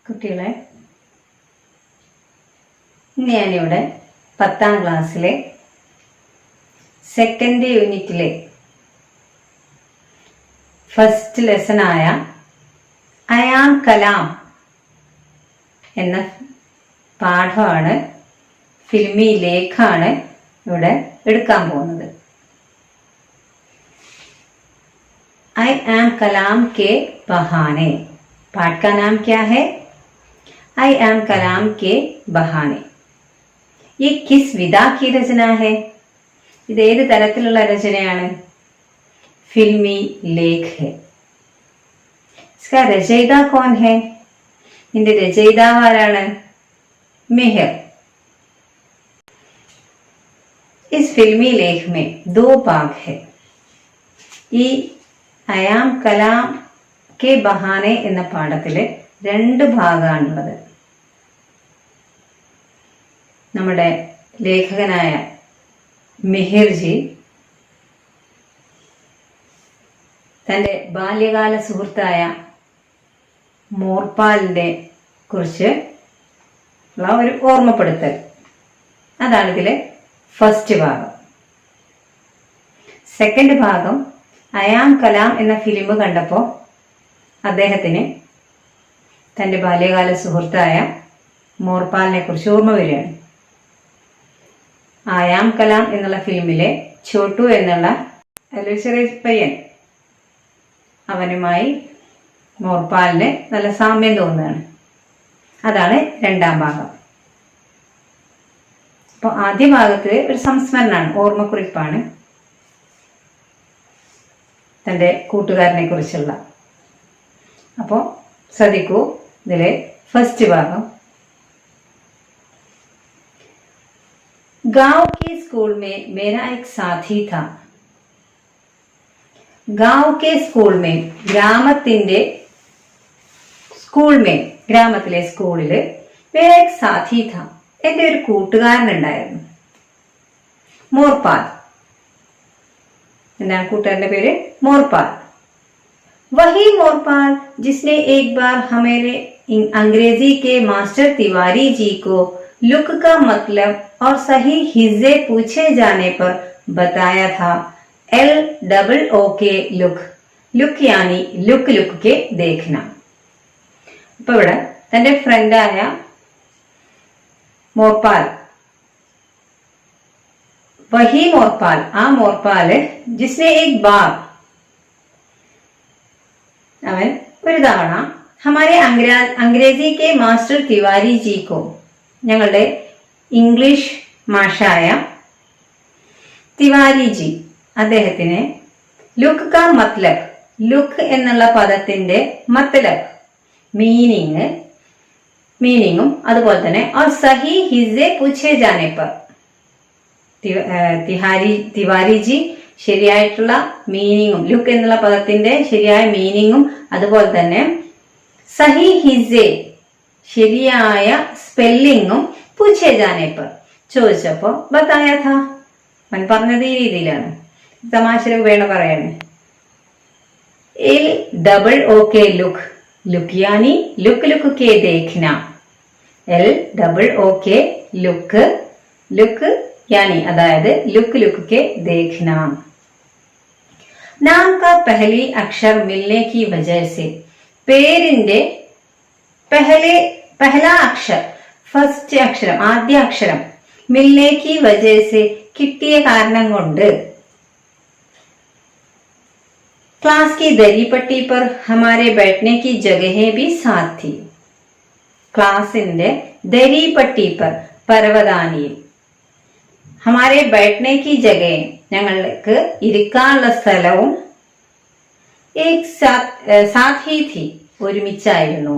കുട്ടികളെ, ഇന്ന് ഞാനിവിടെ 10ാം ക്ലാസ്സിലെ സെക്കൻഡ് യൂണിറ്റിലെ ഫസ്റ്റ് ലെസണായ അയാം കലാം എന്ന പാഠമാണ്, ഫിൽമി ലേഖാണ് ഇവിടെ എടുക്കാൻ പോകുന്നത്. आई एम कलाम के बहाने. पाठ का नाम क्या है? आई एम कलाम के बहाने. ये किस विधा की रचना है? ഇത് ഏത് തരത്തിലുള്ള രചനയാണ്? ഫിൽമി ലേഖ് है. इसका रचयिता कौन है? ഇതിന്റെ രചയിതാവ് ആരാണ്? मेहर. इस फिल्मी लेख में 2 भाग है. ഈ അയാം കലാം കെ ബഹാനെ എന്ന പാഠത്തില് 2 ഭാഗമാണുള്ളത്. നമ്മുടെ ലേഖകനായ മെഹിർജി തന്റെ ബാല്യകാല സുഹൃത്തായ മോർപാലിനെ കുറിച്ച് ഉള്ള ഒരു ഓർമ്മപ്പെടുത്തൽ, അതാണ് ഇതിലെ ഫസ്റ്റ് ഭാഗം. സെക്കൻഡ് ഭാഗം അയാം കലാം എന്ന ഫിലിം കണ്ടപ്പോൾ അദ്ദേഹത്തിന് തന്റെ ബാല്യകാല സുഹൃത്തായ മോർപാലിനെ കുറിച്ച് ഓർമ്മ വരികയാണ്. അയാം കലാം എന്നുള്ള ഫിലിമിലെ ചോട്ടു എന്നുള്ള ഒരു ചെറിയ പയ്യൻ, അവനുമായി മോർപാലിന് നല്ല സാമ്യം തോന്നുകയാണ്. അതാണ് 2ാം ഭാഗം. അപ്പോൾ ആദ്യ ഭാഗത്ത് ഒരു സംസ്മരണമാണ്, ഓർമ്മക്കുറിപ്പാണ് തന്റെ കൂട്ടുകാരനെ കുറിച്ചുള്ള. അപ്പോൾ ശ്രദ്ധിക്കൂ, ഇതിലെ ഫസ്റ്റ് ഭാഗം. गांव के स्कूल में मेरा एक साथी था. गांव के स्कूल में, ഗ്രാമത്തിന്റെ സ്കൂൾ में, ഗ്രാമത്തിലെ സ്കൂളില് मेरा एक साथी था, എന്റെ ഒരു കൂട്ടുകാരൻ ഉണ്ടായിരുന്നു. മോർപാൽ. എന്താണ് കൂട്ടുകാരന്റെ പേര്? മോർപാൽ. वही मोरपाल जिसने एक बार हमारे अंग्रेजी के मास्टर तिवारी जी को लुक का मतलब और सही हिस्से पूछे जाने पर बताया था. LOOK look. ലുക്ക് यानी ലുക്ക് ലുക്ക് के देखना. ഇപ്പൊ ഇവിടെ തന്റെ ഫ്രണ്ടായ മോർപാൽ, वही मोरपाल, ആ മോർപാല്, ജിസ്നെ ഏക് ബാർ, അവൻ ഒരു തവണ ഹമാരെ അംഗ്രേജി കെ മാസ്റ്റർ തിവാരി ജി കോ, ഞങ്ങളുടെ ഇംഗ്ലീഷ് മാഷായ തിവാരി ജി, അദ്ദേഹത്തിന് ലുക്ക് കാ മത്ലബ്, ലുക്ക് എന്നുള്ള പദത്തിന്റെ മത്ലബ്, മീനിങ്ങും അതുപോലെ തന്നെ और सही हिस्से पूछे जाने पर, തിവാരി ജി ശരിയായിട്ടുള്ള മീനിങ്ങും, ലുക്ക് എന്നുള്ള പദത്തിന്റെ ശരിയായ മീനിങ്ങും അതുപോലെ തന്നെ സഹി ഹിസ്സെ, ശരിയായ സ്പെല്ലിങ്ങും പൂച്ചേ ജാനേപ്പർ, ചോദിച്ചപ്പോ ബത്തായ ഥാ, അവൻ പറഞ്ഞത് ഈ രീതിയിലാണ്. തമാശ രൂപേണ പറയണേ. LOOK ലുക്ക്, ലുക്ക് യാനി ലുക്ക് ലുക്ക് കെ ദേഖ്ന. LOOK ലുക്ക്, ലുക്ക് यानी अदायद लुक लुक के देखना. नाम का पहली अक्षर मिलने की वजह से, പേരിന്റെ पहला अक्षर, ഫസ്റ്റ് അക്ഷരം, ആദ്യ അക്ഷരം, मिलने की वजह से, കിട്ടിയ കാരണം കൊണ്ട്, क्लास की दरी पट्टी पर हमारे बैठने की जगहें भी साथ थी. ക്ലാസിന്റെ ദരി പട്ടി पर, പരവതാനിയിൽ, ഹമാരെ ബൈഠ്നെ കി ജഗഹ, ഞങ്ങൾക്ക് ഇരിക്കാനുള്ള സ്ഥലവും സാത്ത് ഹി ഥി, ഒരുമിച്ചായിരുന്നു.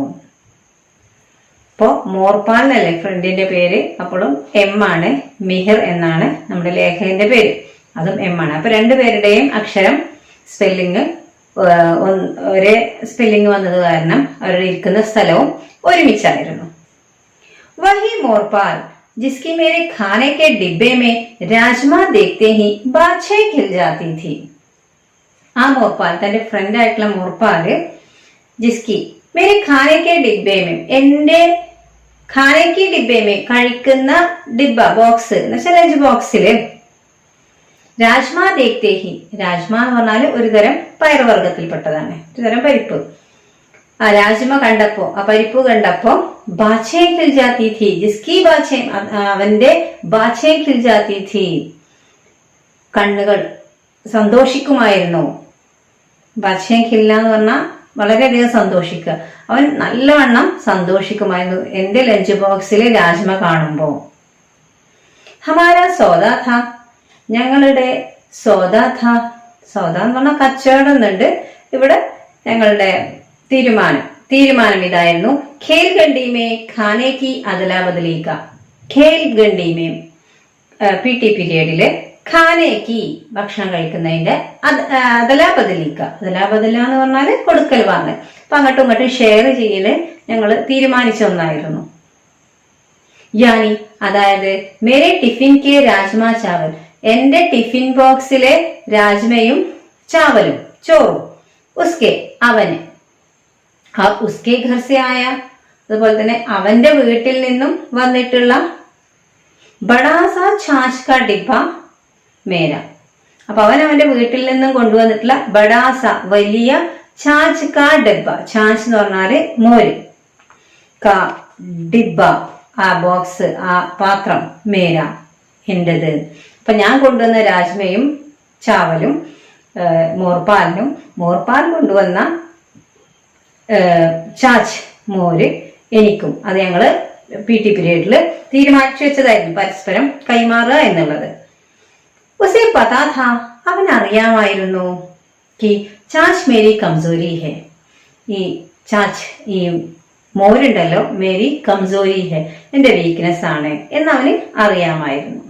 ഇപ്പോ മോർപാൽ എന്നല്ലേ ഫ്രണ്ടിന്റെ പേര്, അപ്പോഴും M ആണ്, മിഹിർ എന്നാണ് നമ്മുടെ ലേഖകന്റെ പേര്, അതും M ആണ്. അപ്പൊ 2 പേരുടെയും അക്ഷരം സ്പെല്ലിങ് ഒരേ സ്പെല്ലിങ് വന്നത് കാരണം അവരുടെ ഇരിക്കുന്ന സ്ഥലവും ഒരുമിച്ചായിരുന്നു. വഹി മോർപാൽ जिसकी मेरे खाने के डिब्बे में राजमा देखते ही बादशाह खिल जाती थी. ആ മോർപാൽ, തന്റെ ഫ്രണ്ട് ആയിട്ടുള്ള മോർപാല്, ജിസ്കി मेरे खाने के डिब्बे में, എന്റെ खाने के डिब्बे में കഴിക്കുന്ന ഡിബ്ബ ബോക്സ് എന്ന് വെച്ചാൽ ലഞ്ച് ബോക്സില് രാജ്മ ദേഖ്തേ ഹി, രാജ്മ എന്ന് പറഞ്ഞാൽ ഒരു തരം പയറുവർഗത്തിൽപ്പെട്ടതാണ്, ഒരു തരം പരിപ്പ്. ആ രാജ്മ കണ്ടപ്പോ, ആ പരിപ്പ് കണ്ടപ്പോ ബാച്ചേ ഖിൽ ജാത്തി ഥി, ജിസ്കി ബാച്ചേ, അവന്റെ ബാച്ചേ ഖിൽ ജാത്തി ഥി, കണ്ണുകൾ സന്തോഷിക്കുമായിരുന്നു. ബാച്ചേ ഖില്ല എന്ന് പറഞ്ഞാൽ വളരെയധികം സന്തോഷിക്കുക, അവൻ നല്ലവണ്ണം സന്തോഷിക്കുമായിരുന്നു എന്റെ ലഞ്ച് ബോക്സിലെ രാജ്മ കാണുമ്പോ. ഹമാര സോദ ഥ, ഞങ്ങളുടെ സോദ ഥ, സോദ എന്ന് പറഞ്ഞാൽ കച്ചവടം എന്നുണ്ട് ഇവിടെ. ഞങ്ങളുടെ തീരുമാനം ഇതായിരുന്നു. ഖേൽ ഗണ്ടി മേ ഖാനെ കി അദല ബദലി കാ, ഖേൽ ഗണ്ടി മേ PT പീരിയഡില് ഖാനേക്ക് ഭക്ഷണം കഴിക്കുന്നതിന്റെ അദല ബദലിക്ക, അദല ബദല എന്ന് പറഞ്ഞാല് കൊടുക്കൽ വാങ്ങൽ. അപ്പൊ അങ്ങോട്ടും ഇങ്ങോട്ടും ഷെയർ ചെയ്യല് ഞങ്ങൾ തീരുമാനിച്ച ഒന്നായിരുന്നു. യാനി അതായത് മേരെ ടിഫിൻ കെ രാജ്മ ചാവൽ, എന്റെ ടിഫിൻ ബോക്സിലെ രാജ്മയും ചാവലും ചോറും, ഉസ്കെ അവന്, ആ ഉസ്കെ ഘർ സെ ആയ, അതുപോലെ തന്നെ അവന്റെ വീട്ടിൽ നിന്നും വന്നിട്ടുള്ള ബഡാസ ഛാച്ച് കാ ഡിബ്ബ മേര, അപ്പൊ അവൻ അവന്റെ വീട്ടിൽ നിന്നും കൊണ്ടുവന്നിട്ടുള്ള ബഡാസ വലിയ ഛാച്ച് കാ ഡബ്ബ, ഛാച്ച് എന്ന് പറഞ്ഞാല് മോര്, കാ ഡിബ്ബ ആ ബോക്സ് ആ പാത്രം, മേര എന്റേത്. അപ്പൊ ഞാൻ കൊണ്ടുവന്ന രാജ്മയും ചാവലും മോർപാലിനും, മോർപാൽ കൊണ്ടുവന്ന ഛാച്ച് മോര് എനിക്കും. അത് ഞങ്ങള് PT പീരിയഡില് തീരുമാനിച്ചു വെച്ചതായിരുന്നു, പരസ്പരം കൈമാറുക എന്നുള്ളത്. ഉസേ പതാ ഥാ, അവൻ അറിയാമായിരുന്നു കി ഛാച്ച് മേരി കംസോരി ഹെ, ഈ ഛാച്ച് ഈ മോരുണ്ടല്ലോ മേരി കംസോരി ഹെ, എന്റെ വീക്ക്നെസ് ആണ് എന്ന് അവന് അറിയാമായിരുന്നു.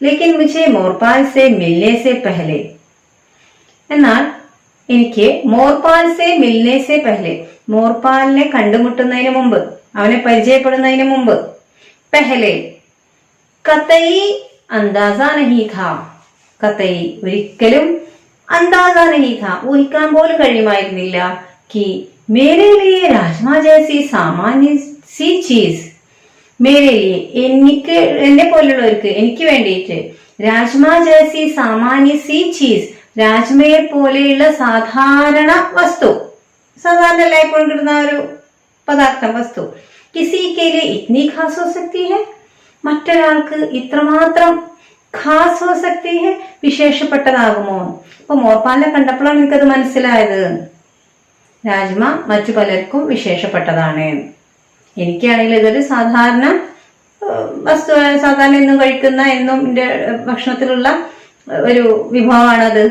ലേക്കിൻ മുझे മോർപാൽ സെ മിൽനെ സെ പെഹലെ, എന്നാൽ എനിക്ക് മോർപാൽ സെ മിൽനെ സെ പെഹലെ, മോർപാലിനെ കണ്ടുമുട്ടുന്നതിന് മുമ്പ്, അവനെ പരിചയപ്പെടുന്നതിന് മുമ്പ്, പെഹലെ കതയി അന്താസ നഹി ഥാ, കതയി ഒരിക്കലും, അന്താസ നഹി ഥാ ഊഹിക്കാൻ പോലും കഴിയുമായിരുന്നില്ല, കി മേരെ ലിയെ രാജ്മ ജൈസി സാമാന്യ സി ചീസ്, മേരെ ലിയെ എനിക്ക്, എന്നെ പോലുള്ളവർക്ക്, എനിക്ക് വേണ്ടിയിട്ട്, രാജ്മ ജൈസി സാമാന്യ സി ചീസ്, രാജ്മയെ പോലെയുള്ള സാധാരണ വസ്തു, സാധാരണ എല്ലായ്പ്പോഴും കിട്ടുന്ന ഒരു പദാർത്ഥം, വസ്തു, കിസി കെ ലിയെ ഇത്നി ഖാസ് ഹോ സക്തി ഹെ, മറ്റൊരാൾക്ക് ഇത്രമാത്രം ഖാസ് ഹോ സക്തി ഹെ, വിശേഷപ്പെട്ടതാകുമോ. അപ്പൊ മോർപാലിനെ കണ്ടപ്പോഴാണ് എനിക്കത് മനസ്സിലായത്, രാജ്മ മറ്റു പലർക്കും വിശേഷപ്പെട്ടതാണ്. എനിക്കാണെങ്കിൽ ഇതൊരു സാധാരണ വസ്തു, സാധാരണ എന്നും കഴിക്കുന്ന, എന്നും എന്റെ ഭക്ഷണത്തിലുള്ള ഒരു വിഭവമാണത്.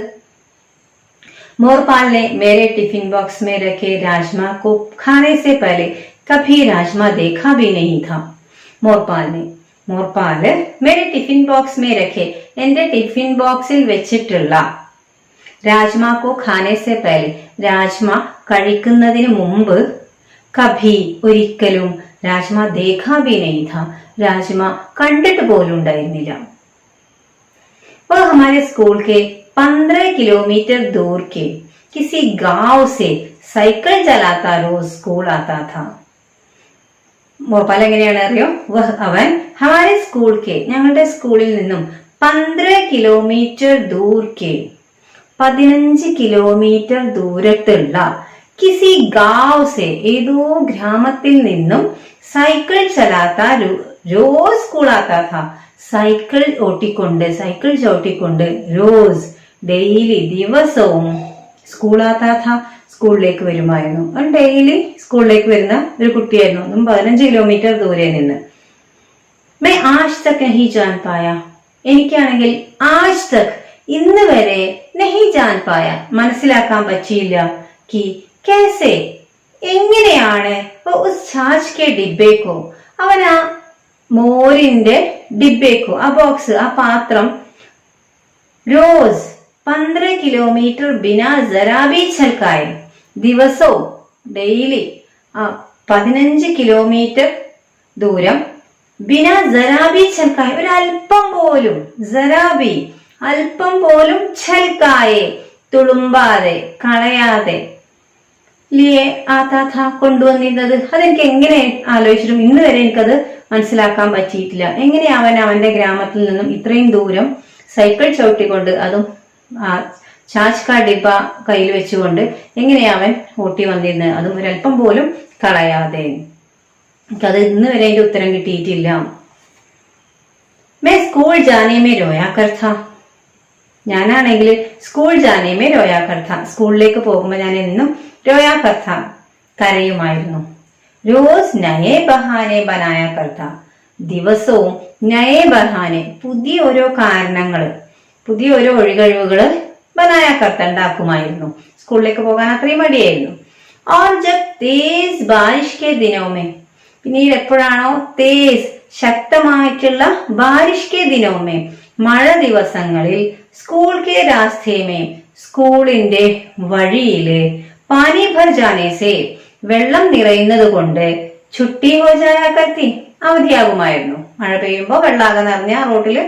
മോർപാൽ ने मेरे टिफिन बॉक्स में रखे राजमा को खाने से पहले कभी राजमा देखा भी नहीं था. മോർപാല് മേരെ ടിഫിൻ ബോക്സ് മേ രഖെ, എന്റെ ടിഫിൻ ബോക്സിൽ വെച്ചിട്ടുള്ള, രാജ്മ കോ ഖാനെ സെ പഹലെ, രാജ്മ കഴിക്കുന്നതിന് മുമ്പ്, കഭി ഒരിക്കലും, രാജ്മ ദേഖാ ഭി നഹീ ഥാ, രാജ്മ കണ്ടിട്ട് പോലും ഉണ്ടായിരുന്നില്ല. वह हमारे स्कूल के 15 किलोमीटर दूर के किसी गांव से साइकिल चलाता रोज स्कूल आता था. മോർപാൽ എങ്ങനെയാണ് അറിയോ, അവൻ ഹമാരെ സ്കൂൾ കെ, ഞങ്ങളുടെ സ്കൂളിൽ നിന്നും 15 കിലോമീറ്റർ ദൂർ കെ, 15 കിലോമീറ്റർ ദൂരത്തുള്ള, കിസി ഗാവ് സെ ഏതോ ഗ്രാമത്തിൽ നിന്നും, സൈക്കിൾ ചലാത്ത റോസ് സ്കൂൾ ആത്താ ഥാ, സൈക്കിൾ ചവിട്ടിക്കൊണ്ട് റോസ് ഡെയിലി ദിവസവും, സ്കൂൾ ആത്താ ഥാ സ്കൂളിലേക്ക് വരുമായിരുന്നു. അവൻ ഡെയിലി സ്കൂളിലേക്ക് വരുന്ന ഒരു കുട്ടിയായിരുന്നു, അതും 15 കിലോമീറ്റർ ദൂരെ നിന്ന്. മേ ആജ് തക് നഹീ ജാൻ പായ, എനിക്കാണെങ്കിൽ ആജ് തക് ഇന്ന് വരെ നഹീ ജാൻ പായ മനസ്സിലാക്കാൻ പറ്റിയില്ല, കി कैसे എങ്ങനെയാണ്, ഉസ് ഛാച്ച് കെ ഡിബ്ബേക്കോ, അവൻ ആ മോരിന്റെ ഡിബ്ബേക്കോ, ആ ബോക്സ്, ആ പാത്രം, रोज 15 കിലോമീറ്റർ ബിനാ ജറാബി ചൽക്കായെ, ദിവസവും ഡെയിലി 15 കിലോമീറ്റർ ദൂരം, ബിനാ ജറാബി ചൽക്കായെ ഒരൽപ്പം പോലും, ജറാബി അല്പം പോലും, ഛൽക്കായെ തുളുമ്പാതെ കളയാതെ, ലിയെ ആതാഥ കൊണ്ടുവന്നിരുന്നത്? അതെനിക്ക് എങ്ങനെ ആലോചിച്ചിട്ടും ഇന്ന് വരെ എനിക്കത് മനസ്സിലാക്കാൻ പറ്റിയിട്ടില്ല. എങ്ങനെ അവന്റെ ഗ്രാമത്തിൽ നിന്നും ഇത്രയും ദൂരം സൈക്കിൾ ചവിട്ടിക്കൊണ്ട്, അതും ചാച്ച് കാ ഡിബ കയ്യിൽ വെച്ചുകൊണ്ട് എങ്ങനെയാ അവൻ ഓട്ടി വന്നിരുന്നത്? അതും ഒരല്പം പോലും കളയാതെ. എനിക്കത് ഇന്ന് വരെ അതിന്റെ ഉത്തരം കിട്ടിയിട്ടില്ല. मैं स्कूल जाने में रोया करता. ഞാനാണെങ്കിൽ സ്കൂൾ ജാനെ മേ രോയാ കർത്ത, സ്കൂളിലേക്ക് പോകുമ്പോൾ ഞാൻ എന്നും രോയാ കർത്ത, കരയുമായിരുന്നു. റോസ് നയേ ബഹാനെ ബനായ കർത്ത, ദിവസവും നയേ ബഹാനെ, പുതിയ ഓരോ കാരണങ്ങള്, പുതിയ ഓരോ ഒഴികഴിവുകള് ബനായ കർത്ത ഉണ്ടാക്കുമായിരുന്നു. സ്കൂളിലേക്ക് പോകാൻ അത്രയും മടിയായിരുന്നു. और जब तेज बारिश के दिनों में, പിന്നീട് എപ്പോഴാണോ തേസ് ശക്തമായിട്ടുള്ള ബാരിഷ് കെ ദിനോമേ, മഴ ദിവസങ്ങളിൽ, സ്കൂൾ കെ രാസ്തേമേ, സ്കൂളിന്റെ വഴിയില്, പാനി ഭർ ജാനേസേ, വെള്ളം നിറയുന്നത് കൊണ്ട്, ചുട്ടി ഹോ ജായാ കർത്തി, അവധിയാകുമായിരുന്നു. മഴ പെയ്യുമ്പോ വെള്ളാകെ നിറഞ്ഞ റോഡില്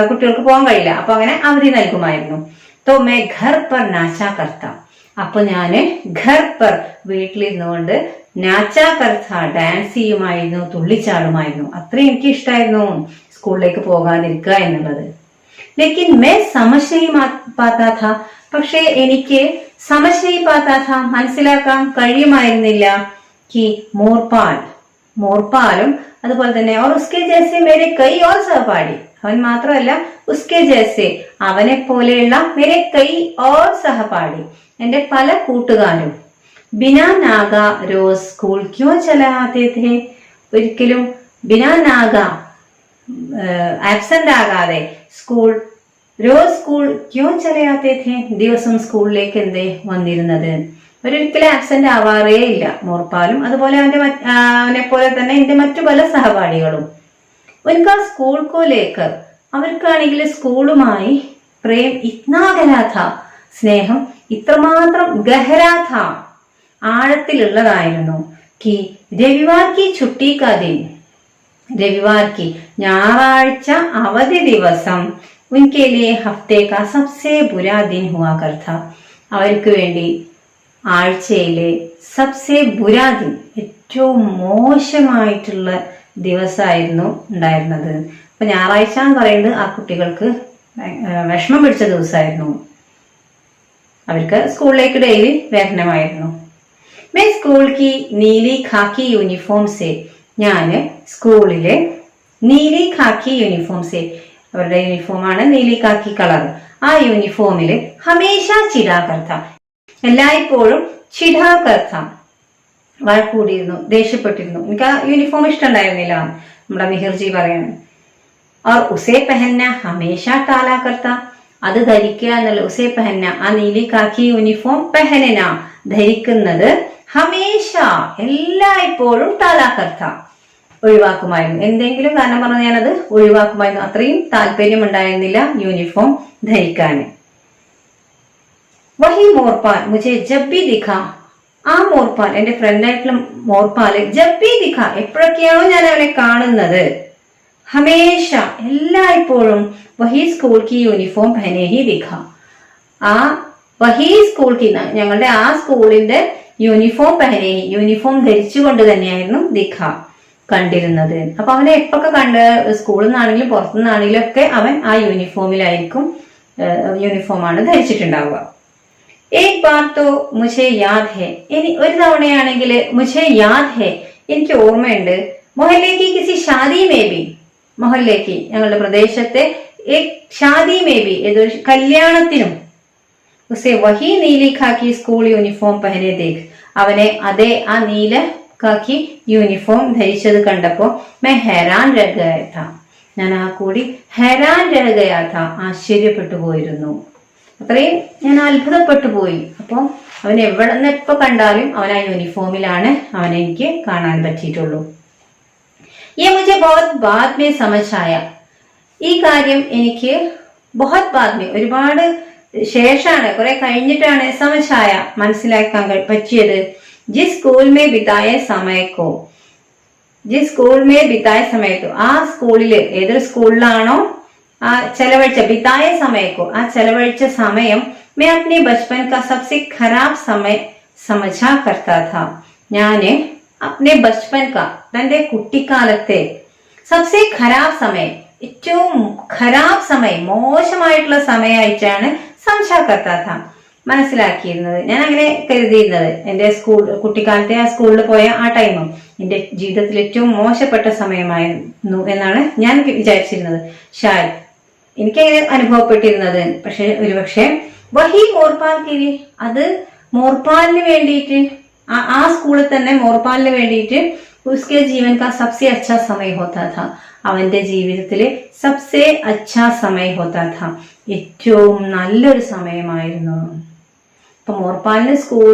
കുട്ടികൾക്ക് പോകാൻ കഴിയില്ല, അപ്പൊ അങ്ങനെ അവധി നൽകുമായിരുന്നു. തോ മേ ഘർ പർ നാച്ചാ കർത്ത, അപ്പൊ ഞാന് ഘർ പർ, വീട്ടിലിരുന്നുകൊണ്ട് നാച്ചാ കർത്ത, ഡാൻസ് ചെയ്യുമായിരുന്നു, തുള്ളിച്ചാടുമായിരുന്നു. അത്രയും എനിക്ക് ഇഷ്ടമായിരുന്നു സ്കൂളിലേക്ക് പോകാതിരിക്കുക എന്നുള്ളത്. ലേക്കിൻ മേ സമജ് നഹീ പാത്താ ഥാ, പക്ഷെ എനിക്ക് സമജ് നഹീ പാത്താ ഥാ, മനസ്സിലാക്കാൻ കഴിയുമായിരുന്നില്ല. കി മോർപാൽ, മോർപാലും അതുപോലെ തന്നെ और उसके जैसे मेरे कई और सहपाठी, അവൻ മാത്രമല്ല ഉസ്കെ ജേസെ, അവനെ പോലെയുള്ള मेरे कई और सहपाठी, എന്റെ പല കൂട്ടുകാരും, ബിനാ നാഗ റോസ് സ്കൂൾ ക്യോ ചലാത്തെ ഥേ, ഒരിക്കലും ബിനാ നാഗ, ആബ്സെന്റ് ആകാതെ, സ്കൂൾ റോസ് സ്കൂൾ ക്യോ ചലയാത്തെ ഥേ, ദിവസം സ്കൂളിലേക്ക് എന്തേ വന്നിരുന്നത്? ഒരിക്കലും ആബ്സെന്റ് ആവാറേ ഇല്ല മോർപാലും അതുപോലെ അവനെ പോലെ തന്നെ എന്റെ മറ്റു പല സഹപാഠികളും. ഉൻകാ സ്കൂൾ കോ ലേക്കർ, അവർക്കാണെങ്കിൽ സ്കൂളുമായി പ്രേം ഇത്നാ ഗഹരാ, സ്നേഹം ഇത്രമാത്രം ഗഹരാ, ആഴത്തിലുള്ളതായിരുന്നു. കി രവിവാർ കി ഛുട്ടി കാ ദിൻ, രവിവാർ കി, ഞായറാഴ്ച അവധി ദിവസം, ഉൻകെ ലിയെ ഹഫ്തേ കാ സബ്സേ ബുരാ ദിൻ ഹുവാ കർത്ത, അവർക്ക് വേണ്ടി ആഴ്ചയിലെ സബ്സേ ബുരാ ദിൻ, ഏറ്റവും മോശമായിട്ടുള്ള ദിവസമായിരുന്നു ഉണ്ടായിരുന്നത്. അപ്പൊ ഞായറാഴ്ച എന്ന് പറയുന്നത് ആ കുട്ടികൾക്ക് വിഷമം പിടിച്ച ദിവസമായിരുന്നു. അവർക്ക് സ്കൂളിലേക്ക് ഡെയിലി വരണമായിരുന്നു. മേ സ്കൂൾ കി നീലി ഖാക്കി യൂണിഫോം സേ, ഞാന് സ്കൂളിലെ നീലി ഖാക്കി യൂണിഫോം സേ, അവരുടെ യൂണിഫോമാണ് നീലി കാക്കി കളർ, ആ യൂണിഫോമില് ഹമേശ ചിടാ കർത്ത, എല്ലായ്പ്പോഴും ചിടാ കർത്ത, വഴക്കൂടിയിരുന്നു, ദേഷ്യപ്പെട്ടിരുന്നു. എനിക്ക് ആ യൂണിഫോം ഇഷ്ടമുണ്ടായിരുന്നില്ല, നമ്മുടെ മിഹിർജി പറയാണ്. और उसे पहनना हमेशा टाला करता, അത് ധരിക്കുക എന്നുള്ള, ഉസേ പെഹന്ന, ആ നീലി കാക്കി യൂണിഫോം, പെഹനന ധരിക്കുന്നത്, ഹമേഷ എല്ലായ്പ്പോഴും, ടാലാ കർത്ത ഒഴിവാക്കുമായിരുന്നു. എന്തെങ്കിലും കാരണം പറഞ്ഞാൽ ഞാനത് ഒഴിവാക്കുമായിരുന്നു. അത്രയും താല്പര്യം ഉണ്ടായിരുന്നില്ല യൂണിഫോം ധരിക്കാൻ. വഹി മോർപാൽ മുझे जब भी दिखा, ആ മോർപാൽ, എന്റെ ഫ്രണ്ടായിട്ടുള്ള മോർപാല്, ജബ് ഭി ദിഖ, എപ്പോഴൊക്കെയാണോ ഞാൻ അവനെ കാണുന്നത്, ഹമേഷ എല്ലായ്പ്പോഴും, വഹി സ്കൂൾ കി യൂണിഫോം പഹനെ ഹി ദിഖ, ആ വഹി സ്കൂൾ കി, ഞങ്ങളുടെ ആ സ്കൂളിന്റെ യൂണിഫോം പഹനെ ഹി, യൂണിഫോം ധരിച്ചുകൊണ്ട് തന്നെയായിരുന്നു ദിഖ കണ്ടിരുന്നത്. അപ്പൊ അവനെ എപ്പൊക്കെ കണ്ട്, സ്കൂളിൽ നിന്നാണെങ്കിലും പുറത്തുനിന്നാണെങ്കിലും ഒക്കെ അവൻ ആ യൂണിഫോമിലായിരിക്കും, യൂണിഫോമാണ് ധരിച്ചിട്ടുണ്ടാവുക. ഏക് ബാർ തോ മുझे യാദ് ഹെ, ഇനി ഒരു തവണയാണെങ്കിൽ മുझे യാദ് ഹെ, എനിക്ക് ഓർമ്മയുണ്ട്, മൊഹല്ലേക്ക് കിസി ഷാദി മേ ബി, മൊഹല്ലേക്ക് ഞങ്ങളുടെ പ്രദേശത്തെ ഷാദി മേ ബി, ഏതൊരു കല്യാണത്തിനും, ഉസേ വഹി നീലി ഖാക്കി സ്കൂൾ യൂണിഫോം പഹനെ ദേഖ്, അവനെ അതേ ആ നീല കാക്കി യൂണിഫോം ധരിച്ചത് കണ്ടപ്പോ മേ ഹെറാൻ രഹ ഗയാ ഥാ, ഞാൻ ആ കൂടി ഹെറാൻ രഹ ഗയാ ഥാ, ആശ്ചര്യപ്പെട്ടു പോയിരുന്നു, അത്രയും ഞാൻ അത്ഭുതപ്പെട്ടു പോയി. അപ്പൊ അവൻ എവിടെ നിന്ന് എപ്പോ കണ്ടാലും അവൻ ആ യൂണിഫോമിലാണ് അവനെ എനിക്ക് കാണാൻ പറ്റിയിട്ടുള്ളൂ. ये मुझे बहुत बाद में समझ आया, ഈ കാര്യം എനിക്ക് बहुत बाद में, ഒരുപാട് ശേഷമാണ്, കുറെ കഴിഞ്ഞിട്ടാണ് സമझായ, മനസ്സിലാക്കാൻ പറ്റിയത്. ജിസ് സ്കൂൾ മേ ബിതായ സമയക്കോ, ജിസ് സ്കൂൾ മേ ബിതായ സമയത്തോ, ആ സ്കൂളില് ഏതൊരു സ്കൂളിലാണോ ആ ചെലവഴിച്ച, ബിതായ സമയക്കോ, ആ ചെലവഴിച്ച സമയം, मैं अपने बचपन का सबसे खराब समय समझा करता था. ഞാന് अपने बचपन का തന്റെ കുട്ടിക്കാലത്തെ सबसे खराब समय ഏറ്റവും ഖരാബ് സമയം മോശമായിട്ടുള്ള സമയമായിട്ടാണ് സമझा करता था മനസ്സിലാക്കിയിരുന്നത്. ഞാൻ അങ്ങനെ കരുതിയിരുന്നത് എന്റെ കുട്ടിക്കാലത്തെ ആ സ്കൂളിൽ പോയ ആ ടൈമും എന്റെ ജീവിതത്തിൽ ഏറ്റവും മോശപ്പെട്ട സമയമായിരുന്നു എന്നാണ് ഞാൻ വിചാരിച്ചിരുന്നത്. ഷായ് എനിക്കങ്ങനെ അനുഭവപ്പെട്ടിരുന്നത്. ഒരുപക്ഷെ വഹി മോർപാൽ കിരി, അത് മോർപാലിന് വേണ്ടിയിട്ട് ആ സ്കൂളിൽ തന്നെ മോർപാലിന് വേണ്ടിയിട്ട് ഉസ്കെ ജീവൻ കാ സബ്സെ അച്ഛാ സമയം ഹോത്താ ഥാ, അവന്റെ ജീവിതത്തിലെ സബ്സെ അച്ഛാ സമയം ഹോത്താ ഥാ, ഏറ്റവും നല്ലൊരു സമയമായിരുന്നു. അപ്പൊ മോർപാലിന് സ്കൂൾ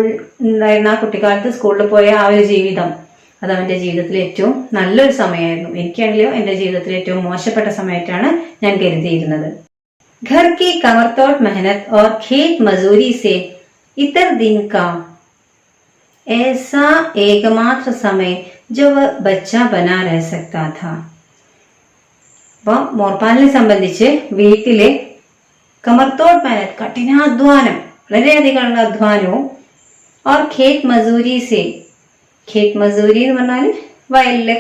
ഉണ്ടായിരുന്ന ആ കുട്ടിക്കാലത്ത് സ്കൂളിൽ പോയ ആ ഒരു ജീവിതം അത് അവന്റെ ജീവിതത്തിലെ ഏറ്റവും നല്ലൊരു സമയമായിരുന്നു. എനിക്കാണെങ്കിലോ എന്റെ ജീവിതത്തിലെ ഏറ്റവും മോശപ്പെട്ട സമയമായിട്ടാണ് ഞാൻ കരുതിയിരുന്നത്. घर की कमरतोड़ मेहनत और खेत मजदूरी से इतर दिन का ऐसा एकमात्र समय जो वह बच्चा बना रह सकता था. അപ്പൊ മോർപാലിനെ സംബന്ധിച്ച് വീട്ടിലെ കമർത്തോട് മെഹനത്ത്, കഠിനാധ്വാനം, വളരെയധികം അധ്വാനവും, और खेत मजदूरी से, खेत मजदूरी എന്ന് പറഞ്ഞാൽ വയലിലെ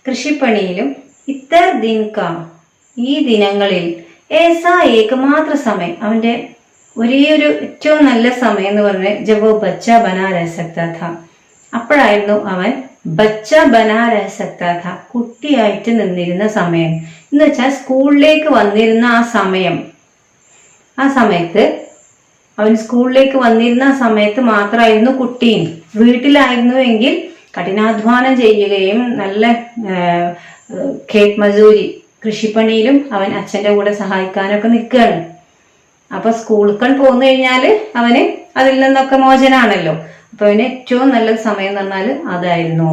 കൃഷിപ്പണിയിലും, ഇത്തർ ദിൻ കാ, ഈ ദിനങ്ങളിൽ, ഏസാ ഏകമാത്ര സമയം, അവന്റെ ഒരേ ഒരു ഏറ്റവും നല്ല സമയം എന്ന് പറഞ്ഞ ജബോ ബച്ച ബനാ രഹ സക്താ ഥാ, അപ്പോഴായിരുന്നു അവൻ ബച്ച ബനാ രഹ സക്താ ഥാ, കുട്ടിയായിട്ട് നിന്നിരുന്ന സമയം എന്ന് വെച്ചാൽ സ്കൂളിലേക്ക് വന്നിരുന്ന ആ സമയത്ത് അവൻ സ്കൂളിലേക്ക് വന്നിരുന്ന ആ സമയത്ത് മാത്രമായിരുന്നു കുട്ടിയും. വീട്ടിലായിരുന്നു എങ്കിൽ കഠിനാധ്വാനം ചെയ്യുകയും നല്ല ഖേത് മസൂരി കൃഷിപ്പണിയിലും അവൻ അച്ഛന്റെ കൂടെ സഹായിക്കാനൊക്കെ നിൽക്കുകയാണ്. അപ്പൊ സ്കൂളുകൾ പോന്നു കഴിഞ്ഞാല് അവന് അതിൽ നിന്നൊക്കെ മോചനാണല്ലോ. അപ്പൊ അവന് ഏറ്റവും നല്ല സമയം എന്ന് പറഞ്ഞാല് അതായിരുന്നു.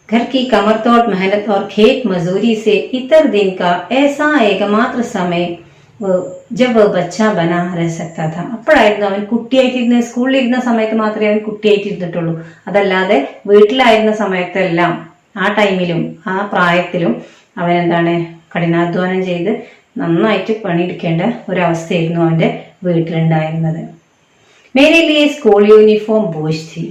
घर की कमरतोड़ मेहनत और खेत मजदूरी से इतर दिन का ऐसा एकमात्र समय जब वह बच्चा बना रह सकता था, അപ്പോഴായിരുന്നു അവൻ കുട്ടിയായിട്ടിരുന്ന, സ്കൂളിൽ ഇരുന്ന സമയത്ത് മാത്രമേ അവൻ കുട്ടിയായിട്ടിരുന്നിട്ടുള്ളൂ. അതല്ലാതെ വീട്ടിലായിരുന്ന സമയത്തെല്ലാം ആ ടൈമിലും ആ പ്രായത്തിലും അവൻ എന്താണ് കഠിനാധ്വാനം ചെയ്ത് നന്നായിട്ട് പണിയെടുക്കേണ്ട ഒരവസ്ഥയായിരുന്നു അവന്റെ വീട്ടിലുണ്ടായിരുന്നത്. മേരെ ലിയേ സ്കൂൾ യൂണിഫോം ബോജ് थी,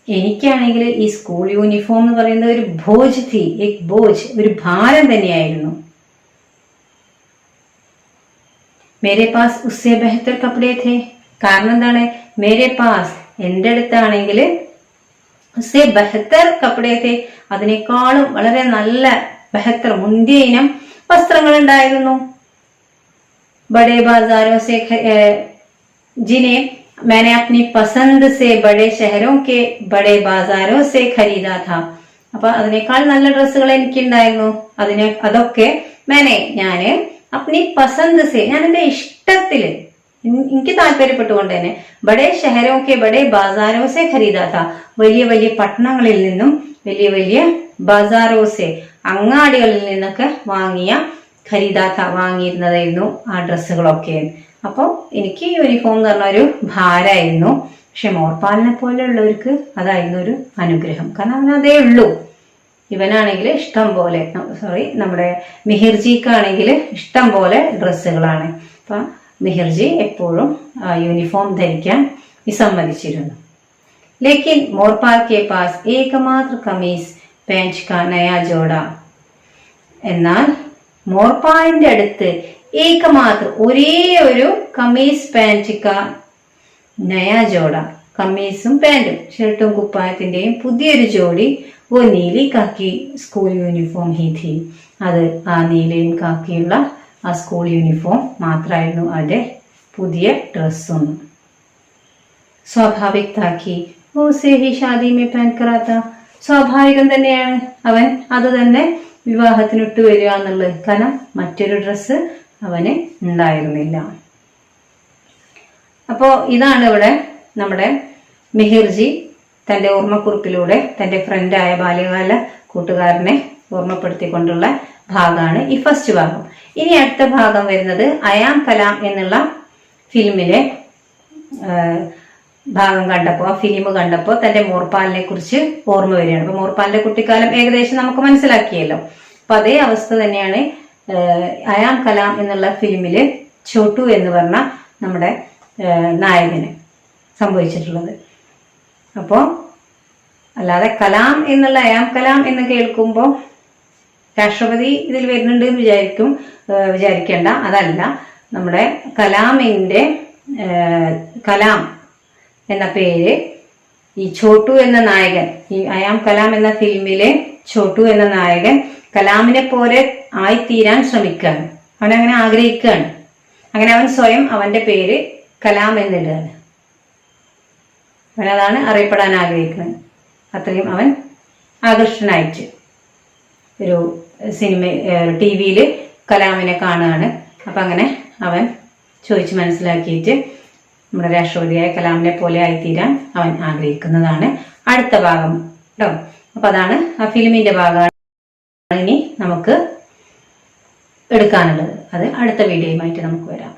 എനിക്കാണെങ്കിൽ ഈ സ്കൂൾ യൂണിഫോം എന്ന് പറയുന്നത് ഒരു ബോജ് थी, एक ബോജ്, ഒരു ഭാരം തന്നെയായിരുന്നു. മേരെ പാസ് ഉസ്സേ ബെഹത്തർ കപ്പടേ थे, കാരണം എന്താണ്, മേരെ പാസ് എന്റെ അടുത്താണെങ്കിൽ ഉസ്സേ ബെഹത്തർ കപ്പടേ थे, അതിനേക്കാളും വളരെ നല്ല ബെഹത്തർ മുന്തിയ ഇനം വസ്ത്രങ്ങൾ ഉണ്ടായിരുന്നു. ബഡേ ബാസാരോ സേ ജിനെ मैंने अपनी पसंद से बड़े शहरों के बड़े बाजारों से खरीदा था. അപ്പൊ അതിനേക്കാൾ നല്ല ഡ്രസ്സുകൾ എനിക്കുണ്ടായിരുന്നു. അതൊക്കെ ഞാന് അപ്നി പസന്ത് സേ, ഞാൻ എന്റെ ഇഷ്ടത്തില് എനിക്ക് താല്പര്യപ്പെട്ടുകൊണ്ട് തന്നെ ബഡേ ഷെഹരോ കെ ബഡേ ബാസാരോ സെ ഖരീദാ ഥാ, വലിയ വലിയ പട്ടണങ്ങളിൽ നിന്നും വലിയ വലിയ ബാസാറോസെ അങ്ങാടികളിൽ നിന്നൊക്കെ വാങ്ങിയിരുന്നതായിരുന്നു ആ ഡ്രസ്സുകളൊക്കെ. അപ്പോൾ എനിക്ക് യൂണിഫോം എന്ന് പറഞ്ഞ ഒരു ഭാരമായിരുന്നു. പക്ഷെ മോർപാലിനെ പോലെയുള്ളവർക്ക് അതായിരുന്നു ഒരു അനുഗ്രഹം. കാരണം അവനതേ ഉള്ളൂ. ഇവനാണെങ്കിൽ ഇഷ്ടം പോലെ, നമ്മുടെ മിഹിർജിക്കാണെങ്കിൽ ഇഷ്ടം പോലെ ഡ്രസ്സുകളാണ്. അപ്പൊ മിഹിർജി എപ്പോഴും യൂണിഫോം ധരിക്കാൻ വിസമ്മതിച്ചിരുന്നു. ലേക്കിൻ മോർപാൽ കെ പാസ് ഏകമാത്ര കമീസ് പാൻറ് കാ നയാ ജോഡ, എന്നാൽ മോർപാലിന്റെ അടുത്ത് ഏകമാത്ര ഒരേ ഒരു കമീസ് പാൻറ് കാ നയാ ജോഡ, കമ്മീസും പാൻറ്റും ഷർട്ടും കുപ്പായത്തിന്റെയും പുതിയൊരു ജോഡി, ഓ നീലി കാക്കി സ്കൂൾ യൂണിഫോം ഹി ഥി, അത് ആ നീലയും കാക്കിയുള്ള ആ സ്കൂൾ യൂണിഫോം മാത്രമായിരുന്നു അവന്റെ പുതിയ ഡ്രസ്സൊന്നും. സ്വാഭാവിക് താക്കി ഓസേ ഹി ഷാദി മേ പാൻ കറാത്ത, സ്വാഭാവികം തന്നെയാണ് അവൻ അത് തന്നെ വിവാഹത്തിനിട്ട് വരിക എന്നുള്ളത്. കാരണം മറ്റൊരു ഡ്രസ്സ് അവന് ഉണ്ടായിരുന്നില്ല. അപ്പോ ഇതാണ് ഇവിടെ നമ്മുടെ മിഹിർജി തന്റെ ഓർമ്മക്കുറിപ്പിലൂടെ തന്റെ ഫ്രണ്ടായ ബാല്യകാല കൂട്ടുകാരനെ ഓർമ്മപ്പെടുത്തിക്കൊണ്ടുള്ള ഭാഗമാണ് ഈ ഫസ്റ്റ് ഭാഗം. ഇനി അടുത്ത ഭാഗം വരുന്നത് അയാം കലാം എന്നുള്ള ഫിലിമിലെ ഭാഗം കണ്ടപ്പോൾ, ആ ഫിലിം കണ്ടപ്പോൾ തന്റെ മോർപാലിനെ കുറിച്ച് ഓർമ്മ വരികയാണ്. അപ്പൊ മോർപാലിന്റെ കുട്ടിക്കാലം ഏകദേശം നമുക്ക് മനസ്സിലാക്കിയല്ലോ. അപ്പൊ അതേ അവസ്ഥ തന്നെയാണ് അയാം കലാം എന്നുള്ള ഫിലിമില് ചോട്ടു എന്ന് പറഞ്ഞ നമ്മുടെ നായകന് സംഭവിച്ചിട്ടുള്ളത്. അപ്പോൾ അല്ലാതെ കലാം എന്നുള്ള അയാം കലാം എന്ന് കേൾക്കുമ്പോൾ രാഷ്ട്രപതി ഇതിൽ വരുന്നുണ്ട് എന്ന് വിചാരിക്കേണ്ട. അതല്ല, നമ്മുടെ കലാമിന്റെ കലാം എന്ന പേര് ഈ ചോട്ടു എന്ന നായകൻ, ഈ അയാം കലാം എന്ന ഫിലിമിലെ ചോട്ടു എന്ന നായകൻ കലാമിനെ പോലെ ആയിത്തീരാൻ ശ്രമിക്കുകയാണ്. അവൻ അങ്ങനെ ആഗ്രഹിക്കുകയാണ്. അങ്ങനെ അവൻ സ്വയം അവന്റെ പേര് കലാം എന്നിടുകയാണ്. അവനതാണ് അറിയപ്പെടാൻ ആഗ്രഹിക്കുന്നത്. അത്രയും അവൻ ആകർഷണനായിട്ട് ഒരു TV കലാമിനെ കാണുകയാണ്. അപ്പൊ അങ്ങനെ അവൻ ചോദിച്ച് മനസ്സിലാക്കിയിട്ട് നമ്മുടെ രാഷ്ട്രപതിയായ കലാമിനെ പോലെ ആയിത്തീരാൻ അവൻ ആഗ്രഹിക്കുന്നതാണ് അടുത്ത ഭാഗം കേട്ടോ. അപ്പൊ അതാണ് ആ ഫിലിമിന്റെ ഭാഗമാണ് ഇനി നമുക്ക് എടുക്കാനുള്ളത്. അത് അടുത്ത വീഡിയോയുമായിട്ട് നമുക്ക് വരാം.